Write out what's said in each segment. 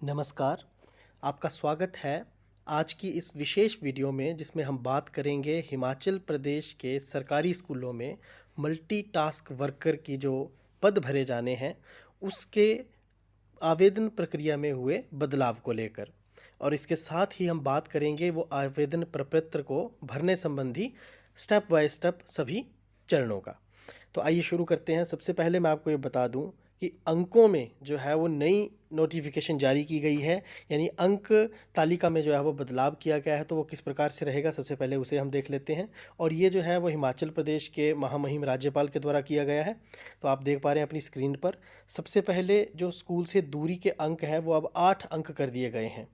नमस्कार, आपका स्वागत है आज की इस विशेष वीडियो में जिसमें हम बात करेंगे हिमाचल प्रदेश के सरकारी स्कूलों में मल्टीटास्क वर्कर की जो पद भरे जाने हैं, उसके आवेदन प्रक्रिया में हुए बदलाव को लेकर। और इसके साथ ही हम बात करेंगे वो आवेदन प्रपत्र को भरने संबंधी स्टेप बाय स्टेप सभी चरणों का। तो आइए शुरू करते हैं। सबसे पहले मैं आपको ये बता दूं कि अंकों में जो है वो नई नोटिफिकेशन जारी की गई है, यानी अंक तालिका में जो है वो बदलाव किया गया है। तो वो किस प्रकार से रहेगा, सबसे पहले उसे हम देख लेते हैं। और ये जो है वो हिमाचल प्रदेश के महामहिम राज्यपाल के द्वारा किया गया है। तो आप देख पा रहे हैं अपनी स्क्रीन पर। सबसे पहले जो स्कूल से दूरी के अंक हैं वो अब 8 अंक कर दिए गए हैं।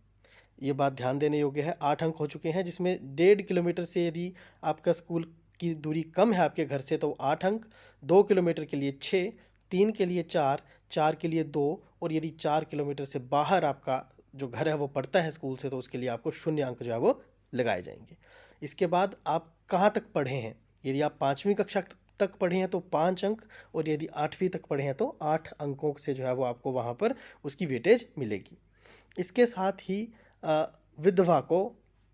ये बात ध्यान देने योग्य है। 8 अंक हो चुके हैं, जिसमें 1.5 किलोमीटर से यदि आपका स्कूल की दूरी कम है आपके घर से तो 8 अंक, 2 किलोमीटर के लिए 6, 3 के लिए 4, 4 के लिए 2, और यदि 4 किलोमीटर से बाहर आपका जो घर है वो पड़ता है स्कूल से तो उसके लिए आपको 0 अंक जो है वो लगाए जाएंगे। इसके बाद आप कहाँ तक पढ़े हैं, यदि आप 5वीं कक्षा तक पढ़े हैं तो 5 अंक, और यदि 8वीं तक पढ़े हैं तो 8 अंकों से जो है वो आपको वहाँ पर उसकी वेटेज मिलेगी। इसके साथ ही विधवा को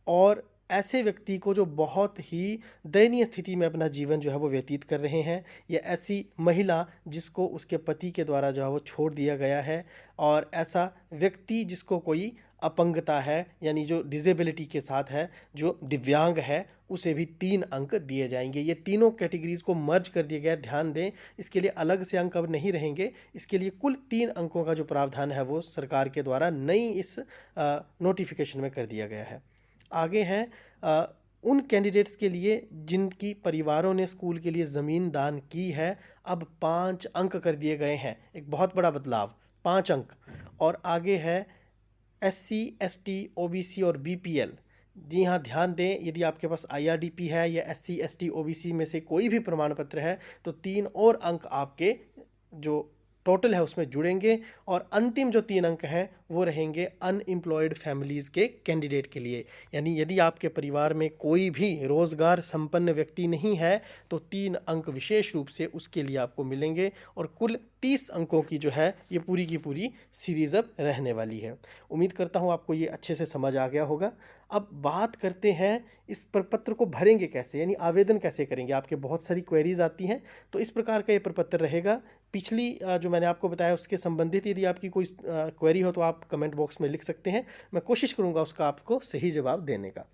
और ऐसे व्यक्ति को जो बहुत ही दयनीय स्थिति में अपना जीवन जो है वो व्यतीत कर रहे हैं, या ऐसी महिला जिसको उसके पति के द्वारा जो है वो छोड़ दिया गया है, और ऐसा व्यक्ति जिसको कोई अपंगता है यानी जो डिसेबिलिटी के साथ है, जो दिव्यांग है, उसे भी 3 अंक दिए जाएंगे। ये तीनों कैटेगरीज को मर्ज कर दिया गया है, ध्यान दें। इसके लिए अलग से अंक अब नहीं रहेंगे। इसके लिए कुल 3 अंकों का जो प्रावधान है वो सरकार के द्वारा नई इस नोटिफिकेशन में कर दिया गया है। आगे है उन कैंडिडेट्स के लिए जिनकी परिवारों ने स्कूल के लिए ज़मीन दान की है, अब 5 अंक कर दिए गए हैं। एक बहुत बड़ा बदलाव, 5 अंक। और आगे है SC, ST, OBC और BPL। जी हाँ, ध्यान दें, यदि आपके पास IRDP है या SC, ST, OBC में से कोई भी प्रमाण पत्र है तो 3 और अंक आपके जो टोटल है उसमें जुड़ेंगे, और अंतिम जो 3 अंक हैं वो रहेंगे अनएम्प्लॉयड फैमिलीज़ के कैंडिडेट के लिए। यानी यदि आपके परिवार में कोई भी रोज़गार संपन्न व्यक्ति नहीं है तो 3 अंक विशेष रूप से उसके लिए आपको मिलेंगे, और कुल 30 अंकों की जो है ये पूरी की पूरी सीरीज़ अब रहने वाली है। उम्मीद करता हूँ आपको ये अच्छे से समझ आ गया होगा। अब बात करते हैं इस प्रपत्र को भरेंगे कैसे, यानी आवेदन कैसे करेंगे। आपके बहुत सारी क्वेरीज आती हैं, तो इस प्रकार का ये प्रपत्र रहेगा। पिछली जो मैंने आपको बताया उसके संबंधित यदि आपकी कोई क्वेरी हो तो आप कमेंट बॉक्स में लिख सकते हैं। मैं कोशिश करूंगा उसका आपको सही जवाब देने का।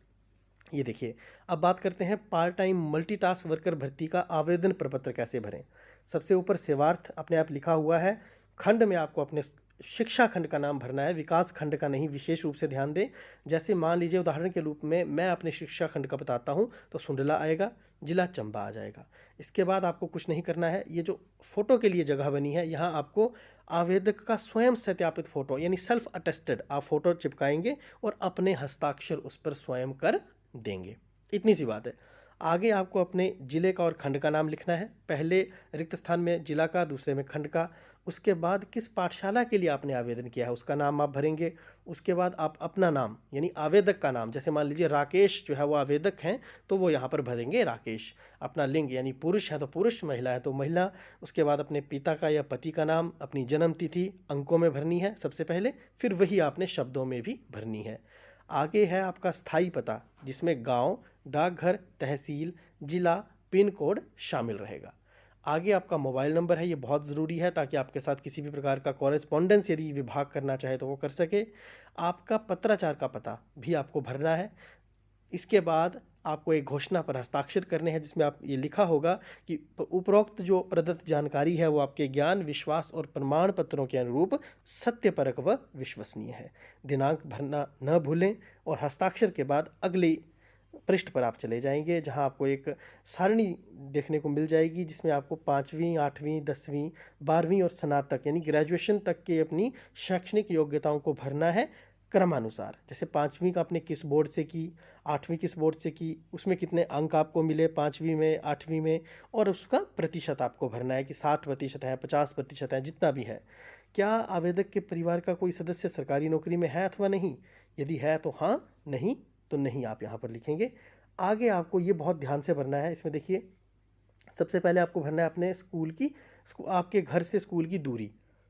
ये देखिए, अब बात करते हैं पार्ट टाइम मल्टीटास्क वर्कर भर्ती का आवेदन प्रपत्र कैसे भरें। सबसे ऊपर सेवार्थ अपने आप लिखा हुआ है। खंड में आपको अपने शिक्षा खंड का नाम भरना है, विकास खंड का नहीं। विशेष रूप से ध्यान दें, जैसे मान लीजिए उदाहरण के रूप में मैं अपने शिक्षा खंड का बताता हूँ तो सुंडला आएगा, जिला चंबा आ जाएगा। इसके बाद आपको कुछ नहीं करना है। ये जो फोटो के लिए जगह बनी है, यहाँ आपको आवेदक का स्वयं सत्यापित फोटो यानी सेल्फ अटेस्टेड आप फोटो चिपकाएंगे और अपने हस्ताक्षर उस पर स्वयं कर देंगे। इतनी सी बात है। आगे आपको अपने जिले का और खंड का नाम लिखना है। पहले रिक्त स्थान में जिला का, दूसरे में खंड का। उसके बाद किस पाठशाला के लिए आपने आवेदन किया है उसका नाम आप भरेंगे। उसके बाद आप अपना नाम यानी आवेदक का नाम, जैसे मान लीजिए राकेश जो है वो आवेदक हैं तो वो यहाँ पर भरेंगे राकेश। अपना लिंग यानी पुरुष है तो पुरुष, महिला है तो महिला। उसके बाद अपने पिता का या पति का नाम, अपनी जन्म तिथि अंकों में भरनी है सबसे पहले, फिर वही आपने शब्दों में भी भरनी है। आगे है आपका स्थायी पता, जिसमें गांव, डाकघर, तहसील, जिला, पिन कोड शामिल रहेगा। आगे आपका मोबाइल नंबर है, ये बहुत ज़रूरी है ताकि आपके साथ किसी भी प्रकार का कॉरेस्पॉन्डेंस यदि विभाग करना चाहे तो वो कर सके। आपका पत्राचार का पता भी आपको भरना है। इसके बाद आपको एक घोषणा पर हस्ताक्षर करने हैं जिसमें आप ये लिखा होगा कि उपरोक्त जो प्रदत्त जानकारी है वो आपके ज्ञान, विश्वास और प्रमाण पत्रों के अनुरूप सत्यपरक व विश्वसनीय है। दिनांक भरना न भूलें, और हस्ताक्षर के बाद अगली पृष्ठ पर आप चले जाएंगे जहां आपको एक सारणी देखने को मिल जाएगी जिसमें आपको 5वीं, 8वीं, 10वीं, 12वीं और स्नातक यानी ग्रेजुएशन तक के अपनी शैक्षणिक योग्यताओं को भरना है क्रमानुसार। जैसे 5वीं का आपने किस बोर्ड से की, 8वीं किस बोर्ड से की, उसमें कितने अंक आपको मिले 5वीं में, 8वीं में, और उसका प्रतिशत आपको भरना है कि 60% है, 50% है, जितना भी है। क्या आवेदक के परिवार का कोई सदस्य सरकारी नौकरी में है अथवा नहीं, यदि है तो हाँ, नहीं तो नहीं आप यहाँ पर लिखेंगे। आगे आपको ये बहुत ध्यान से भरना है। इसमें देखिए, सबसे पहले आपको भरना है अपने स्कूल की, आपके घर से स्कूल की दूरी।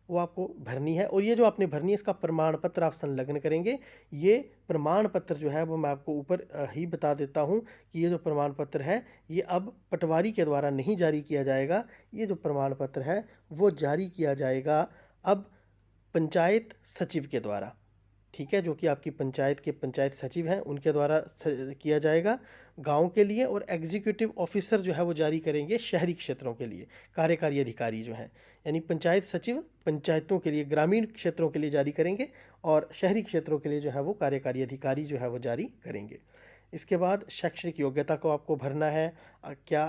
वो आपको भरनी है। और ये जो आपने भरनी है, इसका प्रमाण पत्र आप संलग्न करेंगे। ये प्रमाण पत्र जो है वो मैं आपको ऊपर ही बता देता हूँ कि ये जो प्रमाण पत्र है ये अब पटवारी के द्वारा नहीं जारी किया जाएगा। ये जो प्रमाण पत्र है वो जारी किया जाएगा अब पंचायत सचिव के द्वारा, ठीक है, जो कि आपकी पंचायत के पंचायत सचिव हैं उनके द्वारा किया जाएगा गांव के लिए। और एग्जीक्यूटिव ऑफिसर जो है वो जारी करेंगे शहरी क्षेत्रों के लिए, कार्यकारी अधिकारी जो हैं, यानी पंचायत सचिव पंचायतों के लिए, ग्रामीण क्षेत्रों के लिए जारी करेंगे और शहरी क्षेत्रों के लिए जो है वो कार्यकारी अधिकारी जो है वो जारी करेंगे। इसके बाद शैक्षणिक योग्यता को आपको भरना है। क्या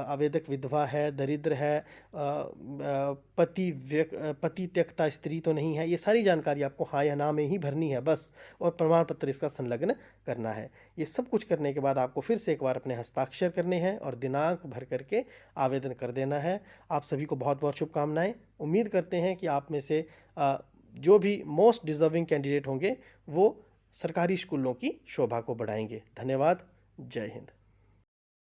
आवेदक विधवा है, दरिद्र है, पति त्यक्ता स्त्री तो नहीं है, ये सारी जानकारी आपको हाँ या ना में ही भरनी है बस। और प्रमाण पत्र इसका संलग्न करना है। ये सब कुछ करने के बाद आपको फिर से एक बार अपने हस्ताक्षर करने हैं और दिनांक भर करके आवेदन कर देना है। आप सभी को बहुत बहुत शुभकामनाएं। उम्मीद करते हैं कि आप में से जो भी मोस्ट डिजर्विंग कैंडिडेट होंगे वो सरकारी स्कूलों की शोभा को बढ़ाएंगे। धन्यवाद। जय हिंद।